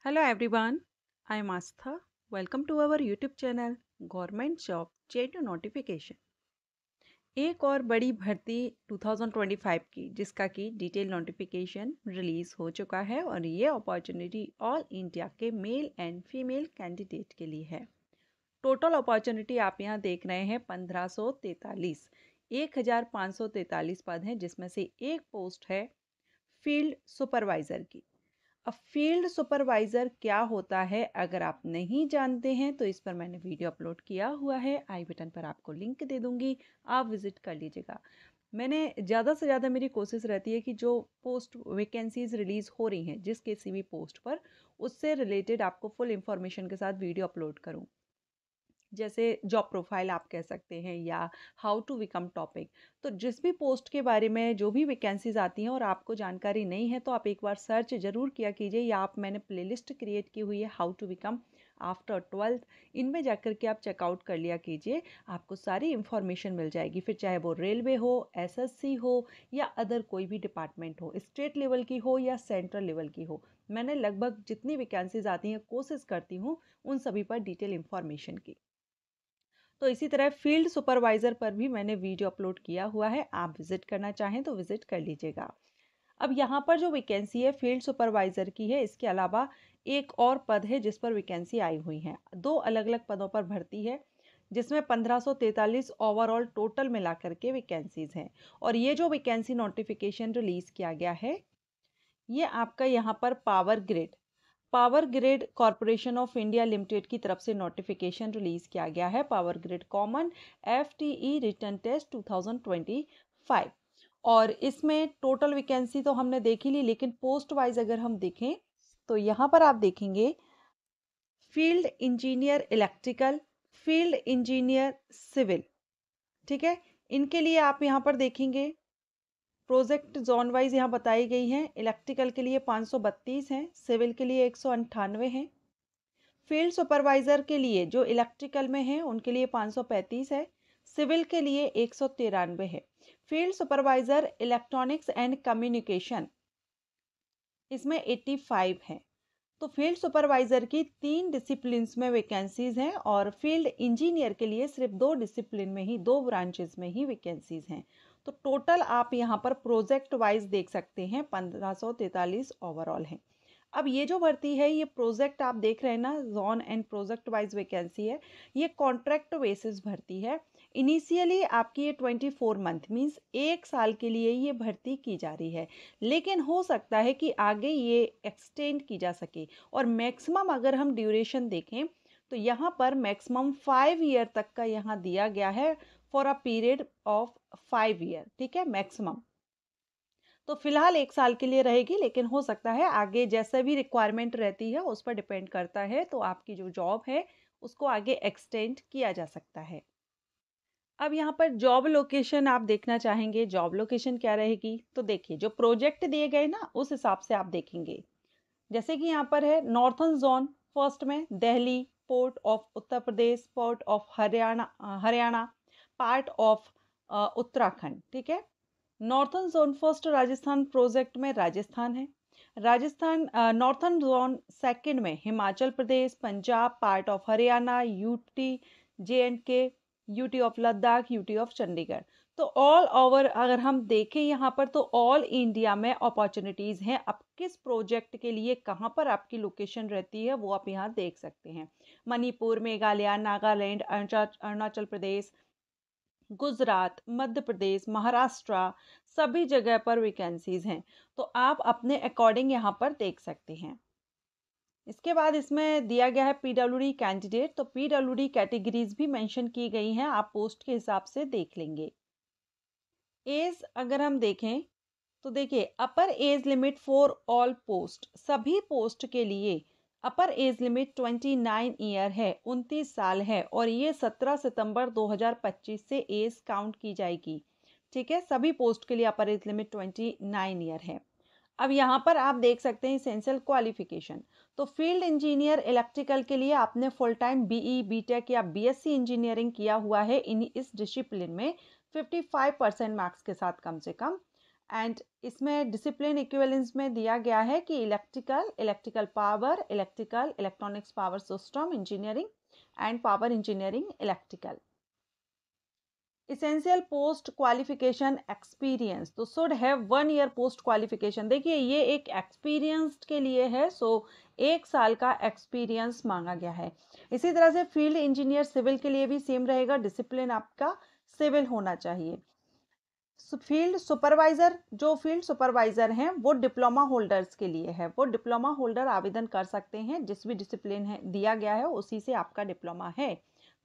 Hello everyone, I am Astha. Welcome to our YouTube channel Government Job J2 Notification। एक और बड़ी भर्ती 2025 की जिसका कि डिटेल नोटिफिकेशन रिलीज हो चुका है और ये अपॉर्चुनिटी ऑल इंडिया के मेल एंड फीमेल कैंडिडेट के लिए है। टोटल अपॉर्चुनिटी आप यहाँ देख रहे हैं 1543 1543 पद हैं जिसमें से एक पोस्ट है फील्ड सुपरवाइज़र की। अब फील्ड सुपरवाइज़र क्या होता है अगर आप नहीं जानते हैं तो इस पर मैंने वीडियो अपलोड किया हुआ है, आई बटन पर आपको लिंक दे दूंगी, आप विजिट कर लीजिएगा। मैंने ज़्यादा से ज़्यादा मेरी कोशिश रहती है कि जो पोस्ट वैकेंसीज रिलीज़ हो रही हैं जिस किसी भी पोस्ट पर उससे रिलेटेड आपको फुल इंफॉर्मेशन के साथ वीडियो अपलोड करूं। जैसे जॉब प्रोफाइल आप कह सकते हैं या हाउ टू बिकम टॉपिक। तो जिस भी पोस्ट के बारे में जो भी वैकेंसीज आती हैं और आपको जानकारी नहीं है तो आप एक बार सर्च ज़रूर किया कीजिए या आप मैंने प्लेलिस्ट क्रिएट की हुई है how to become after 12th, इनमें जाकर के आप चेकआउट कर लिया कीजिए, आपको सारी इन्फॉर्मेशन मिल जाएगी। फिर चाहे वो रेलवे हो, एसएससी हो या अदर कोई भी डिपार्टमेंट हो, स्टेट लेवल की हो या सेंट्रल लेवल की हो, मैंने लगभग जितनी वैकेंसीज आती हैं कोशिश करती हूँ उन सभी पर डिटेल इन्फॉर्मेशन की। तो इसी तरह फील्ड सुपरवाइज़र पर भी मैंने वीडियो अपलोड किया हुआ है, आप विजिट करना चाहें तो विजिट कर लीजिएगा। अब यहाँ पर जो वैकेंसी है फील्ड सुपरवाइज़र की है, इसके अलावा एक और पद है जिस पर वैकेंसी आई हुई है। दो अलग अलग पदों पर भर्ती है जिसमें 1543 ओवरऑल टोटल मिला करके वैकेंसीज हैं। और ये जो वैकेंसी नोटिफिकेशन रिलीज़ किया गया है ये आपका यहाँ पर power grid corporation of India limited की तरफ से नोटिफिकेशन रिलीज किया गया है। Power grid common FTE written test 2025। और इसमें टोटल वैकेंसी तो हमने देख ही ली, लेकिन पोस्ट वाइज अगर हम देखें तो यहाँ पर आप देखेंगे field engineer electrical, field engineer civil, ठीक है। इनके लिए आप यहाँ पर देखेंगे प्रोजेक्ट जोन वाइज यहाँ बताई गई हैं। इलेक्ट्रिकल के लिए 532 हैं, सिविल के लिए 198 हैं। फील्ड सुपरवाइज़र के लिए जो इलेक्ट्रिकल में हैं उनके लिए 535 है, सिविल के लिए 193 है। Field supervisor electronics and communication इसमें 85 हैं। तो फील्ड सुपरवाइज़र की 3 डिसिप्लिन्स में वैकेंसीज़ हैं और फील्ड इंजीनियर के लिए सिर्फ 2 डिसिप्लिन में ही, 2 ब्रांचेस में ही वैकेंसीज़ हैं। तो टोटल आप यहाँ पर प्रोजेक्ट वाइज देख सकते हैं 1543 ओवरऑल हैं। अब ये जो भर्ती है ये प्रोजेक्ट आप देख रहे हैं ना, zone and project wise vacancy है, ये कॉन्ट्रैक्ट बेसिस भर्ती है। इनिशियली आपकी ये 24 मंथ मीन्स 1 साल के लिए ये भर्ती की जा रही है, लेकिन हो सकता है कि आगे ये एक्सटेंड की जा सके। और मैक्सिमम अगर हम ड्यूरेशन देखें तो यहाँ पर मैक्सिमम 5 ईयर तक का यहाँ दिया गया है, for a period of 5 year, ठीक है, मैक्सिमम। तो फिलहाल 1 साल के लिए रहेगी, लेकिन हो सकता है आगे जैसे भी रिक्वायरमेंट रहती है उस पर डिपेंड करता है, तो आपकी जो जॉब है उसको आगे एक्सटेंड किया जा सकता है। अब यहाँ पर जॉब लोकेशन आप देखना चाहेंगे, जॉब लोकेशन क्या रहेगी, तो देखिए जो प्रोजेक्ट दिए गए ना उस हिसाब से आप देखेंगे। जैसे कि यहाँ पर है नॉर्थन जोन फर्स्ट में Delhi, part of Uttar Pradesh, part of Haryana, part of Uttarakhand, ठीक है। Northern zone first Rajasthan project में राजस्थान है। राजस्थान नॉर्थन जोन सेकंड में Himachal Pradesh, Punjab, part of Haryana, UT, J and K, UT of Ladakh, UT of Chandigarh. तो ऑल ओवर अगर हम देखें यहाँ पर तो ऑल इंडिया में अपॉर्चुनिटीज़ हैं। अब किस प्रोजेक्ट के लिए कहाँ पर आपकी लोकेशन रहती है वो आप यहाँ देख सकते हैं। मणिपुर, मेघालय, नागालैंड, अरुणाचल प्रदेश, गुजरात, मध्य प्रदेश, महाराष्ट्र, सभी जगह पर वैकेंसीज हैं। तो आप अपने अकॉर्डिंग यहाँ पर देख सकते हैं। इसके बाद इसमें दिया गया है पीडब्ल्यूडी कैंडिडेट, तो पीडब्ल्यूडी कैटेगरीज भी मेंशन की गई हैं, आप पोस्ट के हिसाब से देख लेंगे। एज अगर हम देखें तो देखिए अपर age limit for all post, सभी पोस्ट के लिए अपर एज लिमिट 29 ईयर है, 29 साल है, और ये 17 सितंबर 2025 से एज काउंट की जाएगी, ठीक है। सभी पोस्ट के लिए अपर एज लिमिट 29 ईयर है। अब यहाँ पर आप देख सकते हैं इसेंशियल क्वालिफिकेशन, तो फील्ड इंजीनियर इलेक्ट्रिकल के लिए आपने फुल टाइम बीई, बीटेक या बीएससी इंजीनियरिंग किया हुआ है इन इस डिसिप्लिन में 55% मार्क्स के साथ कम से कम। एंड इसमें डिसिप्लिन इक्विवेलेंस में दिया गया है कि electrical power, electronics power system engineering and power engineering electrical. Essential post qualification experience, तो should have 1 year post qualification. देखिए ये एक एक्सपीरियंस्ड के लिए है, सो 1 साल का एक्सपीरियंस मांगा गया है। इसी तरह से फील्ड इंजीनियर सिविल के लिए भी सेम रहेगा, डिसिप्लिन आपका सिविल होना चाहिए। फील्ड सुपरवाइजर, जो फील्ड सुपरवाइजर हैं वो डिप्लोमा होल्डर्स के लिए है, वो डिप्लोमा होल्डर आवेदन कर सकते हैं, जिस भी डिसिप्लिन है दिया गया है उसी से आपका डिप्लोमा है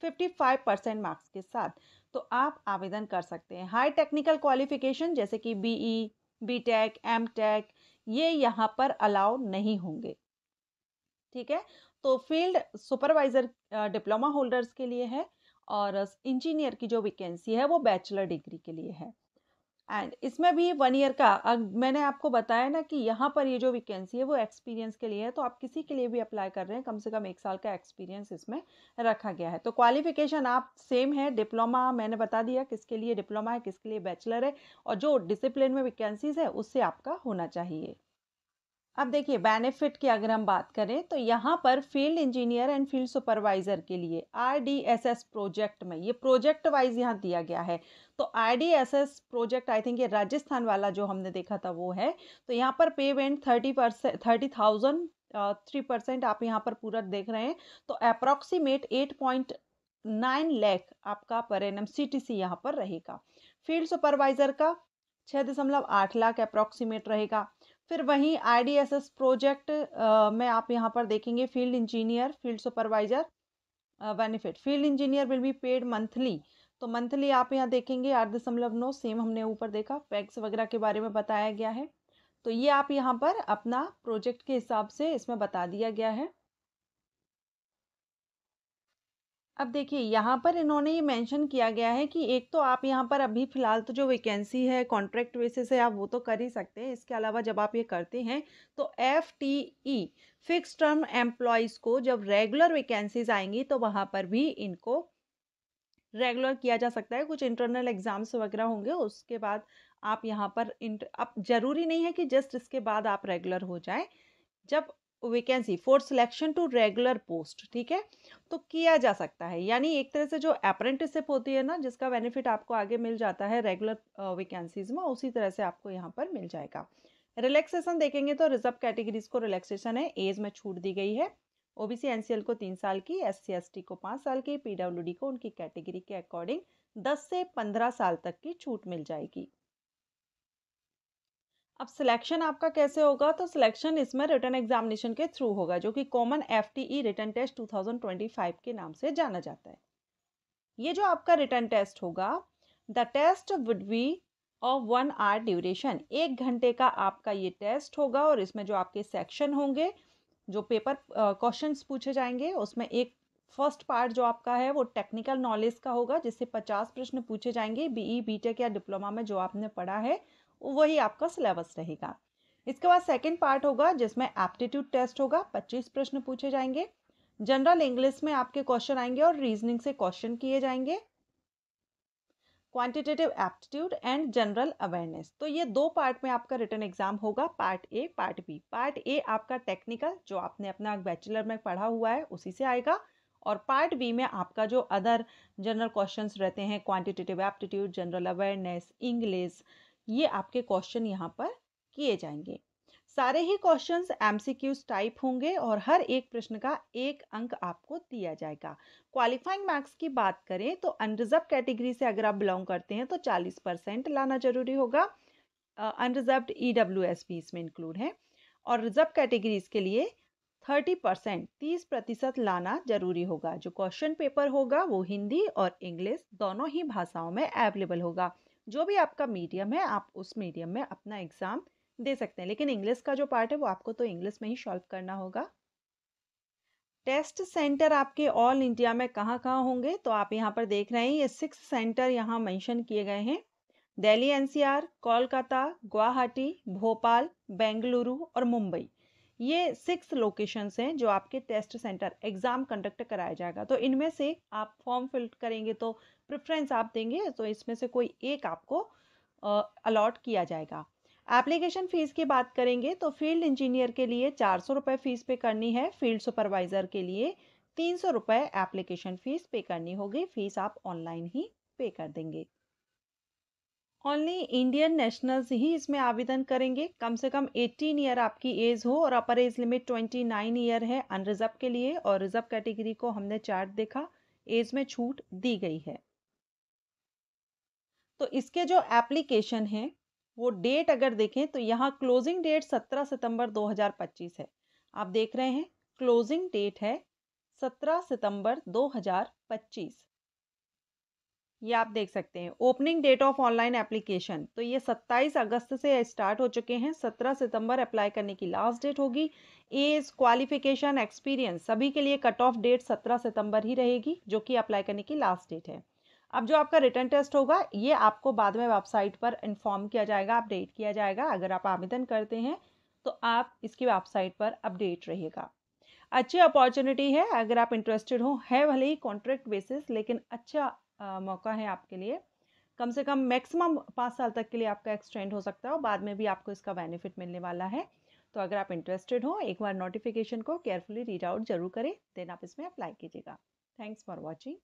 55% मार्क्स के साथ, तो आप आवेदन कर सकते हैं। हाई टेक्निकल क्वालिफिकेशन जैसे कि बीई, बीटेक, एमटेक, ये यहाँ पर अलाउ नहीं होंगे। ठीक है, तो फील्ड सुपरवाइजर डिप्लोमा होल्डर्स के लिए है, और इंजीनियर की जो वैकेंसी है वो बैचलर डिग्री के लिए है। एंड इसमें भी 1 ईयर का, मैंने आपको बताया ना कि यहाँ पर ये जो वैकेंसी है वो एक्सपीरियंस के लिए है, तो आप किसी के लिए भी अप्लाई कर रहे हैं कम से कम 1 साल का एक्सपीरियंस इसमें रखा गया है। तो क्वालिफिकेशन आप सेम है, डिप्लोमा मैंने बता दिया किसके लिए डिप्लोमा है, किसके लिए बैचलर है, और जो डिसिप्लिन में वैकेंसीज है उससे आपका होना चाहिए। अब देखिए बेनिफिट की अगर हम बात करें तो यहाँ पर field engineer and field supervisor के लिए आरडीएसएस प्रोजेक्ट में, ये प्रोजेक्ट वाइज यहाँ दिया गया है, तो आरडीएसएस प्रोजेक्ट आई थिंक ये राजस्थान वाला जो हमने देखा था वो है, तो यहाँ पर पेमेंट 30,000 3% आप यहाँ पर पूरा देख रहे हैं, तो अप्रॉक्सीमेट 8.9 लाख आपका पर एनम सीटीसी यहाँ पर रहेगा। फील्ड सुपरवाइजर का 6.8 लाख अप्रॉक्सीमेट रहेगा। फिर वहीं आईडीएसएस प्रोजेक्ट में आप यहाँ पर देखेंगे field engineer, field supervisor benefit, field engineer will be paid monthly, तो मंथली आप यहाँ देखेंगे 8.9, सेम हमने ऊपर देखा पैक्स वगैरह के बारे में बताया गया है, तो ये आप यहाँ पर अपना प्रोजेक्ट के हिसाब से इसमें बता दिया गया है। अब देखिए यहाँ पर इन्होंने ये मेंशन किया गया है कि एक तो आप यहाँ पर अभी फिलहाल तो जो वैकेंसी है कॉन्ट्रैक्ट बेसिस है, आप वो तो कर ही सकते हैं, इसके अलावा जब आप ये करते हैं तो एफटीई फिक्स टर्म एम्प्लॉयज़ को जब रेगुलर वैकेंसीज आएंगी तो वहाँ पर भी इनको रेगुलर किया जा सकता है, कुछ इंटरनल एग्जाम्स वगैरह होंगे उसके बाद आप यहाँ पर अब जरूरी नहीं है कि जस्ट इसके बाद आप रेगुलर हो जाए, जब vacancy for selection to regular post, ठीक है, तो किया जा सकता है, यानी एक तरह से जो अप्रेंटिसशिप होती है ना जिसका बेनिफिट आपको आगे मिल जाता है रेगुलर वैकेंसीज में, उसी तरह से आपको यहाँ पर मिल जाएगा। रिलैक्सेशन देखेंगे तो रिजर्व कैटेगरीज को रिलैक्सेशन है, एज में छूट दी गई है, ओबीसी एनसीएल को 3 साल की, एससी एसटी को 5 साल की, पीडब्ल्यूडी को उनकी कैटेगरी के अकॉर्डिंग 10 से 15 साल तक की छूट मिल जाएगी। अब सिलेक्शन आपका कैसे होगा, तो सिलेक्शन इसमें रिटन एग्जामिनेशन के थ्रू होगा, जो कि कॉमन एफटीई रिटन टेस्ट 2025 के नाम से जाना जाता है। ये जो आपका रिटन टेस्ट होगा, the test would be of 1 hour duration, 1 घंटे का आपका ये टेस्ट होगा, और इसमें जो आपके सेक्शन होंगे, जो पेपर क्वेश्चंस पूछे जाएंगे, उसमें एक फर्स्ट पार्ट जो आपका है वो टेक्निकल नॉलेज का होगा, जिससे 50 प्रश्न पूछे जाएंगे, बीई बीटेक या डिप्लोमा में जो आपने पढ़ा है वही आपका सिलेबस रहेगा। इसके बाद सेकंड पार्ट होगा जिसमें एप्टीट्यूड टेस्ट होगा, 25 प्रश्न पूछे जाएंगे, जनरल इंग्लिश में आपके क्वेश्चन आएंगे और रीजनिंग से क्वेश्चन किए जाएंगे, quantitative aptitude and general awareness, तो ये 2 पार्ट में आपका रिटन एग्जाम होगा, part A part B. Part A आपका टेक्निकल जो आपने अपना बैचलर में पढ़ा हुआ है उसी से आएगा, और पार्ट बी में आपका जो अदर जनरल क्वेश्चंस रहते हैं, quantitative aptitude, general awareness, English, ये आपके क्वेश्चन यहाँ पर किए जाएंगे। सारे ही क्वेश्चंस एमसीक्यूज टाइप होंगे और हर एक प्रश्न का 1 अंक आपको दिया जाएगा। क्वालिफाइंग मार्क्स की बात करें तो अनरिजर्व कैटेगरी से अगर आप बिलोंग करते हैं तो 40% लाना जरूरी होगा, अनरिजर्व्ड ईडब्ल्यूएस भी इसमें इंक्लूड है, और रिजर्व कैटेगरीज के लिए 30% 30% लाना जरूरी होगा। जो क्वेश्चन पेपर होगा वो हिंदी और इंग्लिश दोनों ही भाषाओं में अवेलेबल होगा, जो भी आपका मीडियम है आप उस मीडियम में अपना एग्जाम दे सकते हैं, लेकिन इंग्लिश का जो पार्ट है वो आपको तो इंग्लिश में ही सॉल्व करना होगा। टेस्ट सेंटर आपके ऑल इंडिया में कहाँ कहाँ होंगे, तो आप यहाँ पर देख रहे हैं ये 6 सेंटर यहाँ मेंशन किए गए हैं, दिल्ली एनसीआर, कोलकाता, गुवाहाटी, भोपाल, बेंगलुरु और मुंबई, ये 6 लोकेशंस हैं जो आपके टेस्ट सेंटर एग्जाम कंडक्ट कराया जाएगा। तो इनमें से आप फॉर्म फिल करेंगे तो प्रेफरेंस आप देंगे, तो इसमें से कोई एक आपको अलॉट किया जाएगा। एप्लीकेशन फ़ीस की बात करेंगे तो फील्ड इंजीनियर के लिए 400 रुपये फ़ीस पे करनी है, फील्ड सुपरवाइज़र के लिए 300 रुपये एप्लीकेशन फ़ीस पे करनी होगी। फ़ीस आप ऑनलाइन ही पे कर देंगे। ओनली इंडियन नेशनल्स ही इसमें आवेदन करेंगे। कम से कम 18 ईयर आपकी एज हो और अपर एज लिमिट 29 ईयर है अनरिजर्व के लिए, और रिजर्व कैटेगरी को हमने चार्ट देखा, एज में छूट दी गई है। तो इसके जो एप्लीकेशन है वो डेट अगर देखें तो यहाँ क्लोजिंग डेट 17 सितंबर 2025 है। आप देख रहे हैं क्लोजिंग डेट है 17 सितंबर 2025। ये आप देख सकते हैं। Opening date of online application तो ये 27 अगस्त से स्टार्ट हो चुके हैं। 17 सितंबर अप्लाई करने की लास्ट डेट होगी। एज, क्वालिफिकेशन, एक्सपीरियंस सभी के लिए कट ऑफ डेट 17 सितंबर ही रहेगी, जो कि अप्लाई करने की लास्ट डेट है। अब जो आपका रिटर्न टेस्ट होगा ये आपको बाद में वेबसाइट पर इन्फॉर्म किया जाएगा, अपडेट किया जाएगा। अगर आप आवेदन करते हैं तो आप इसकी वेबसाइट पर अपडेट रहिएगा। अच्छी अपॉर्चुनिटी है, अगर आप इंटरेस्टेड हो, है भले ही कॉन्ट्रैक्ट बेसिस, लेकिन अच्छा मौका है आपके लिए। कम से कम मैक्सिमम 5 साल तक के लिए आपका एक्सटेंड हो सकता है और बाद में भी आपको इसका बेनिफिट मिलने वाला है। तो अगर आप इंटरेस्टेड हो, एक बार नोटिफिकेशन को केयरफुली रीड आउट जरूर करें, देन आप इसमें अप्लाई कीजिएगा। Thanks for watching.